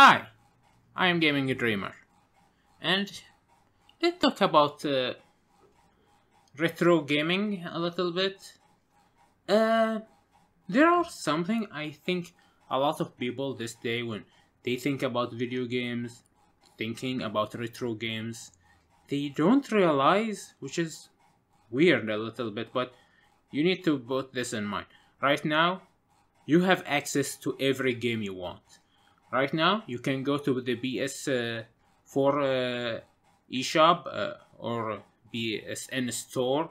Hi, I am Gaming Dreamer, and let's talk about retro gaming a little bit. Uh, there are something I think a lot of people this day when they think about video games, thinking about retro games, they don't realize, which is weird a little bit, but you need to put this in mind. Right now, you have access to every game you want. Right now, you can go to the PS4 eShop or PSN store,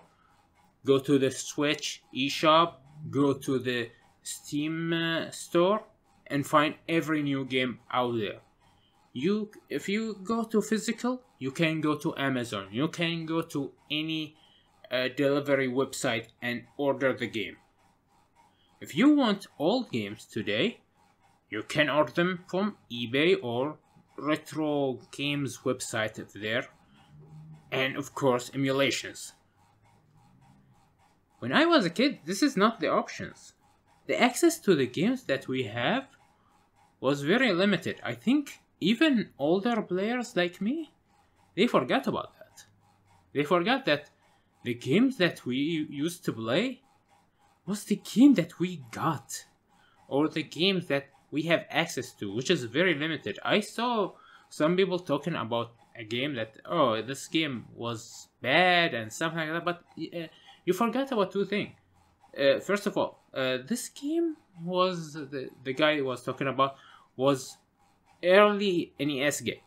go to the Switch eShop, go to the Steam store, and find every new game out there. If you go to physical, you can go to Amazon. You can go to any delivery website and order the game. If you want old games today, you can order them from eBay or retro games website there, and of course emulations. When I was a kid, this is not the options. The access to the games that we have was very limited. I think even older players like me, they forgot about that. They forgot that the games that we used to play was the game that we got, or the games that we have access to, which is very limited. I saw some people talking about a game that, oh, this game was bad and something like that, but you forgot about two things. First of all, this game was, the guy was talking about, was early NES game.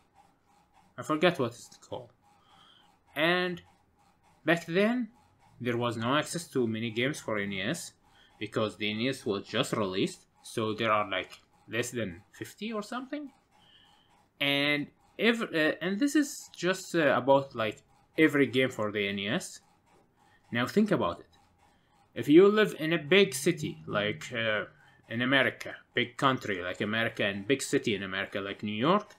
I forgot what it's called. And back then, there was no access to many games for NES because the NES was just released, so there are like less than 50 or something. And and this is just about like every game for the NES. Now think about it. If you live in a big city like in America, big country like America, and big city in America like New York,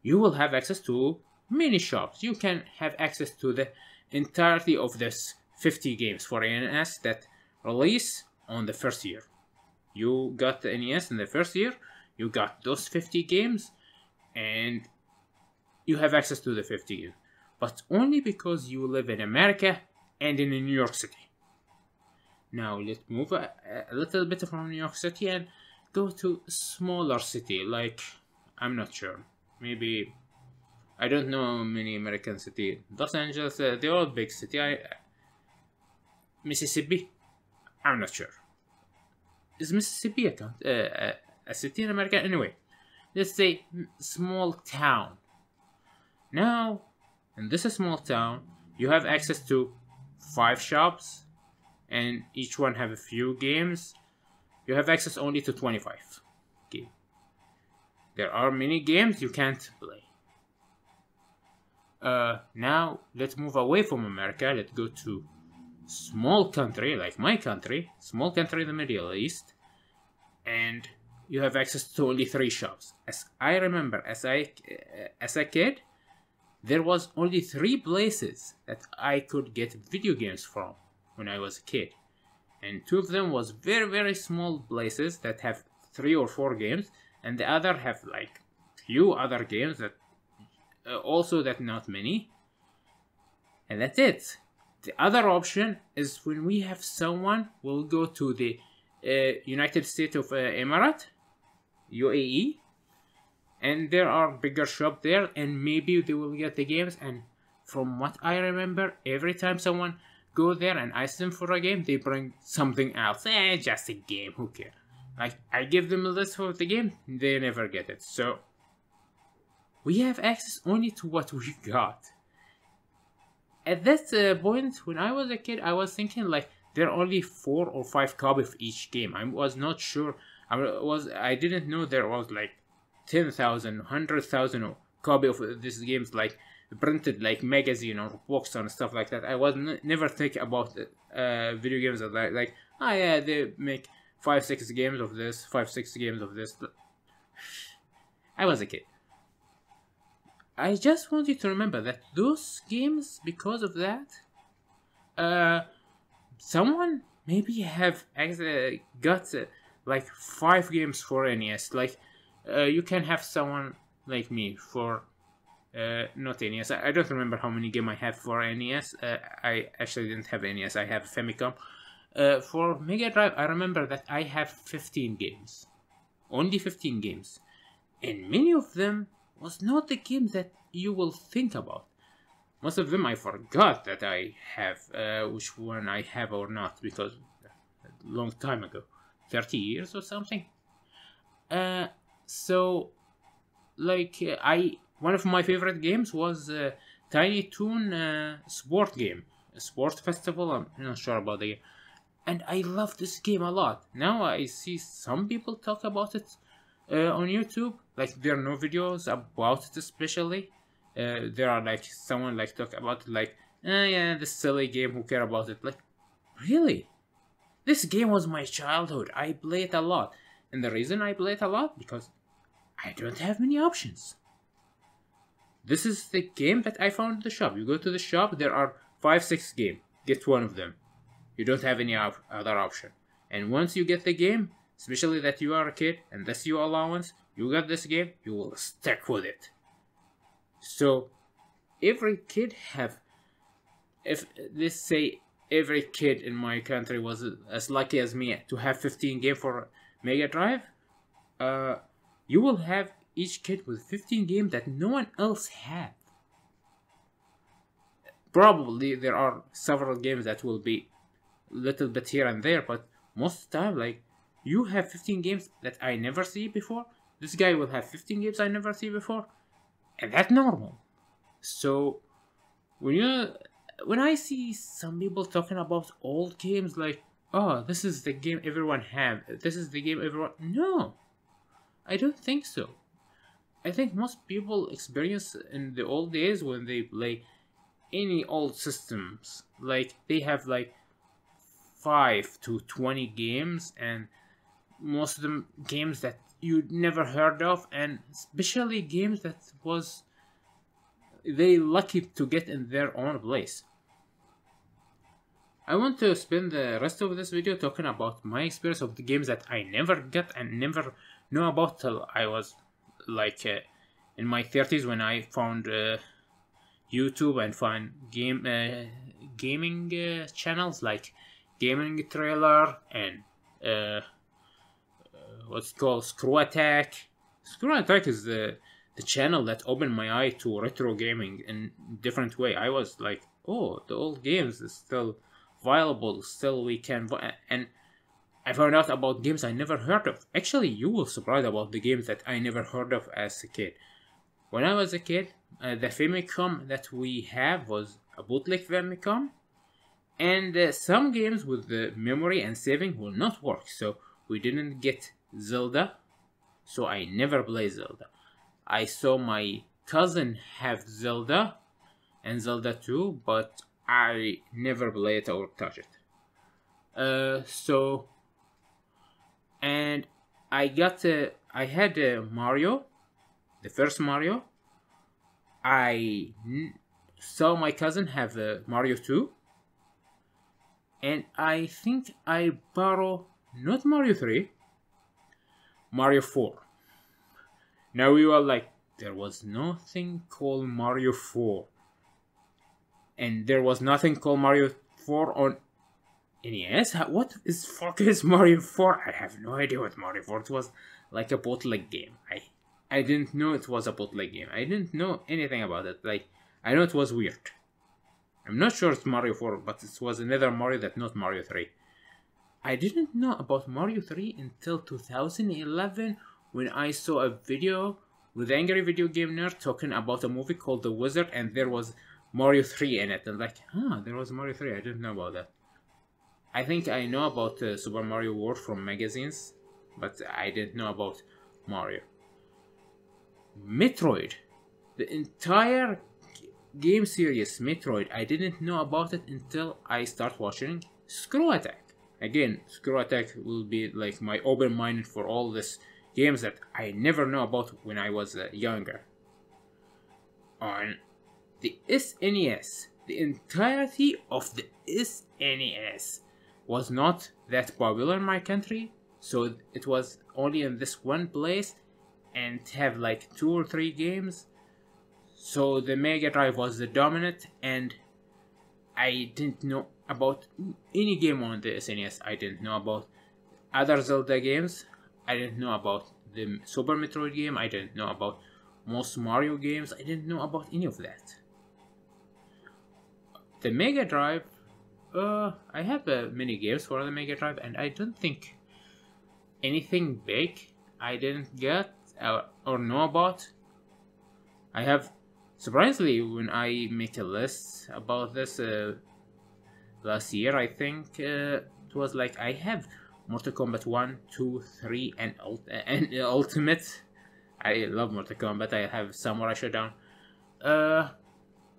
you will have access to many shops. You can have access to the entirety of this 50 games for NES that release on the first year. You got the NES in the first year, you got those 50 games, and you have access to the 50 games. But only because you live in America and in New York City. Now let's move a little bit from New York City and go to a smaller city like, I'm not sure, maybe, I don't know many American city. Los Angeles, the old big city, Mississippi, I'm not sure. Is Mississippi a city in America? Anyway, let's say small town. Now, in this small town, you have access to 5 shops, and each one have a few games. You have access only to 25 games. There are many games you can't play. Now, let's move away from America. Let's go to small country, like my country, small country in the Middle East, and you have access to only 3 shops. As I remember, as a kid, there was only 3 places that I could get video games from when I was a kid, and 2 of them was very, very small places that have 3 or 4 games, and the other have like few other games that also that not many, and that's it. The other option is when we have someone, we'll go to the United States of Emirates, UAE, and there are bigger shop there, and maybe they will get the games. And from what I remember, every time someone go there and ask them for a game, they bring something else. Just a game, who cares? Like, I give them a list for the game, they never get it. So we have access only to what we got. At that point, when I was a kid, I was thinking like there are only 4 or 5 copies of each game. I was not sure. I didn't know there was like 10,000, 100,000 copy of these games, like printed like magazine or books and stuff like that. I was never think about video games like oh yeah, they make 5-6 games of this, 5-6 games of this. I was a kid. I just want you to remember that those games, because of that, someone maybe have got like 5 games for NES. Like you can have someone like me for not NES. I don't remember how many games I have for NES. I actually didn't have NES. I have Famicom. For Mega Drive, I remember that I have 15 games. Only 15 games. And many of them was not the games that you will think about. Most of them I forgot that I have, which one I have or not, because a long time ago. 30 years or something. So, like, one of my favorite games was Tiny Toon Sport game. A sport festival, I'm not sure about the game. And I love this game a lot. Now I see some people talk about it on YouTube. Like, there are no videos about it especially. There are like, someone like talk about it like, yeah, this silly game, who care about it? Like, really? This game was my childhood. I play it a lot. And the reason I play it a lot, because I don't have many options. This is the game that I found in the shop. You go to the shop, there are 5-6 games. Get one of them. You don't have any other option. And once you get the game, especially that you are a kid and that's your allowance, you got this game, you will stick with it. So, every kid have, if let's say every kid in my country was as lucky as me to have 15 games for Mega Drive, you will have each kid with 15 games that no one else have. Probably there are several games that will be a little bit here and there, but most of the time, like, you have 15 games that I never see before. This guy will have 15 games I never see before, and that's normal. So when I see some people talking about old games like, oh, this is the game everyone have, this is the game everyone... No, I don't think so. I think most people experience in the old days when they play any old systems, like they have like 5 to 20 games, and most of them games that you never heard of, and especially games that was they lucky to get in their own place. I want to spend the rest of this video talking about my experience of the games that I never got and never knew about till I was like in my 30s, when I found YouTube and found gaming channels like Gaming Trailer and what's it called, Screw Attack. Screw Attack is the channel that opened my eye to retro gaming in a different way. I was like, oh, the old games is still viable, still we can, and I found out about games I never heard of. Actually, you will surprise about the games that I never heard of as a kid. When I was a kid, the Famicom that we have was a bootleg Famicom, and some games with the memory and saving will not work, so we didn't get Zelda, so I never played Zelda. I saw my cousin have Zelda and Zelda 2, but I never played it or touched it. And I had Mario, the first Mario. I saw my cousin have Mario 2, and I think I borrowed not Mario 3, Mario 4. Now we were like, there was nothing called Mario 4. And there was nothing called Mario 4 on NES? What is fuck is Mario 4? I have no idea what Mario 4 it was. Like a bootleg game. I didn't know it was a bootleg game. I didn't know anything about it. Like, I know it was weird. I'm not sure it's Mario 4, but it was another Mario that not Mario 3. I didn't know about Mario 3 until 2011, when I saw a video with Angry Video Game Nerd talking about a movie called The Wizard, and there was Mario 3 in it. And like, there was Mario 3, I didn't know about that. I think I know about Super Mario World from magazines, but I didn't know about Mario. Metroid. The entire game series, Metroid, I didn't know about it until I start watching Screw Attack. Again, Screw Attack will be like my open-minded for all these games that I never know about when I was younger. On the SNES, the entirety of the SNES was not that popular in my country, so it was only in this one place, and have like 2 or 3 games. So the Mega Drive was the dominant, and I didn't know about any game on the SNES. I didn't know about other Zelda games. I didn't know about the Super Metroid game. I didn't know about most Mario games. I didn't know about any of that. The Mega Drive, I have many games for the Mega Drive, and I don't think anything big I didn't get or know about. I have, surprisingly, when I make a list about this last year, I think it was like I have Mortal Kombat 1, 2, 3, and Ultimate. I love Mortal Kombat. I have Samurai Shodown.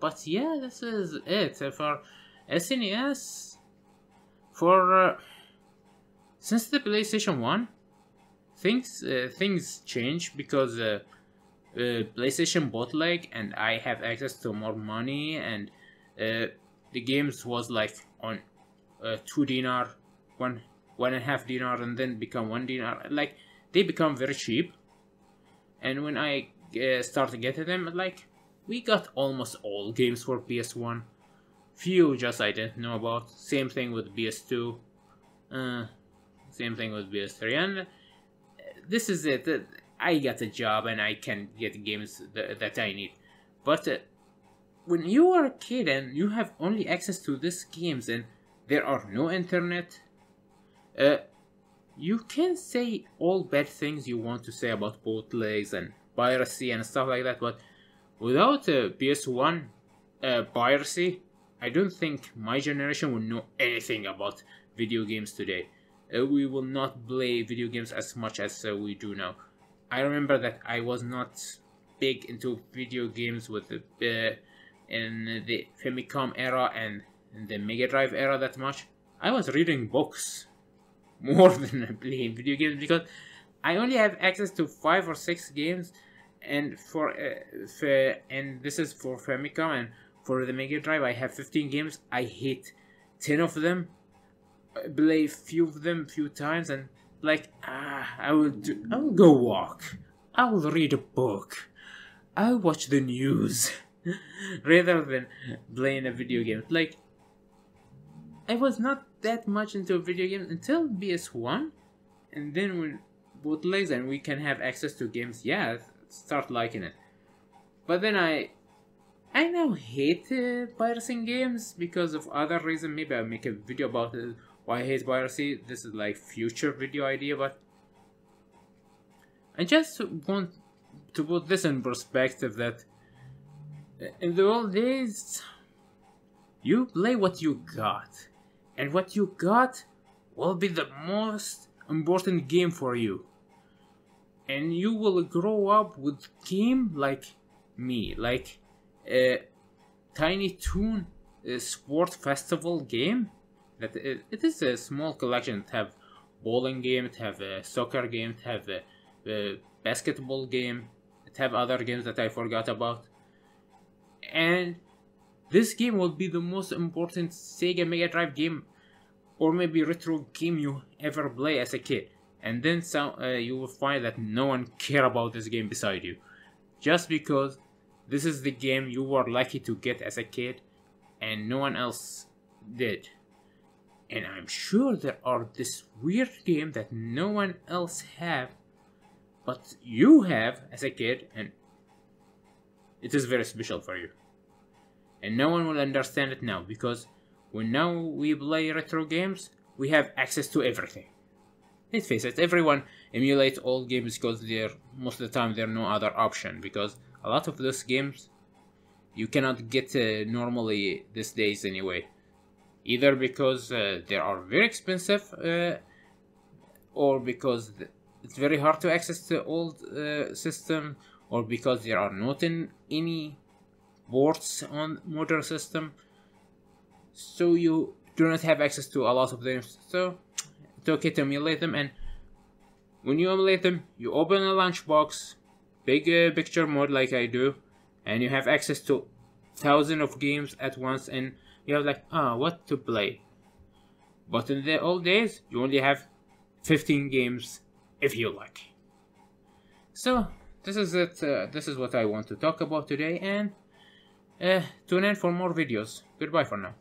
But yeah, this is it for SNES. For since the PlayStation 1, things change because PlayStation bootleg, and I have access to more money, and the games was like on 2 dinar, 1.5 dinar, and then become 1 dinar. Like they become very cheap, and when I started getting them, like we got almost all games for PS1. Few just I didn't know about. Same thing with PS2. Same thing with PS3, and this is it. I got a job and I can get games that I need. But when you are a kid and you have only access to these games and there are no internet, you can say all bad things you want to say about bootlegs and piracy and stuff like that. But without PS1 piracy, I don't think my generation will know anything about video games today. We will not play video games as much as we do now. I remember that I was not big into video games with in the Famicom era and in the Mega Drive era that much. I was reading books more than playing video games because I only have access to 5 or 6 games, and and this is for Famicom, and for the Mega Drive I have 15 games. I hate 10 of them. I play few of them few times, and like I will go walk. I will read a book. I'll watch the news rather than playing a video game. Like I was not that much into video games until PS1, and then when bootlegs and we can have access to games, yeah, start liking it. But then I now hate piracy games because of other reason. Maybe I'll make a video about it. Why I hate piracy. This is like future video idea, but I just want to put this in perspective that in the old days you play what you got, and what you got will be the most important game for you, and you will grow up with game like me, like a Tiny Toon Sport Festival game. That it is a small collection. It have bowling game, it have a soccer game, it have a basketball game, it have other games that I forgot about. And this game will be the most important Sega Mega Drive game, or maybe retro game you ever play as a kid. And then you will find that no one care about this game beside you, just because this is the game you were lucky to get as a kid, and no one else did. And I'm sure there are this weird game that no one else have, but you have as a kid, and it is very special for you. And no one will understand it now, because when now we play retro games, we have access to everything. Let's face it, everyone emulates old games because most of the time there are no other option, because a lot of those games you cannot get normally these days anyway. Either because they are very expensive, or because it's very hard to access the old system, or because there are not any ports on modern system, so you do not have access to a lot of them. So it's okay to emulate them, and when you emulate them, you open a launch box, big picture mode like I do, and you have access to thousands of games at once, and you have like, what to play. But in the old days, you only have 15 games if you like. So this is it. This is what I want to talk about today, and tune in for more videos. Goodbye for now.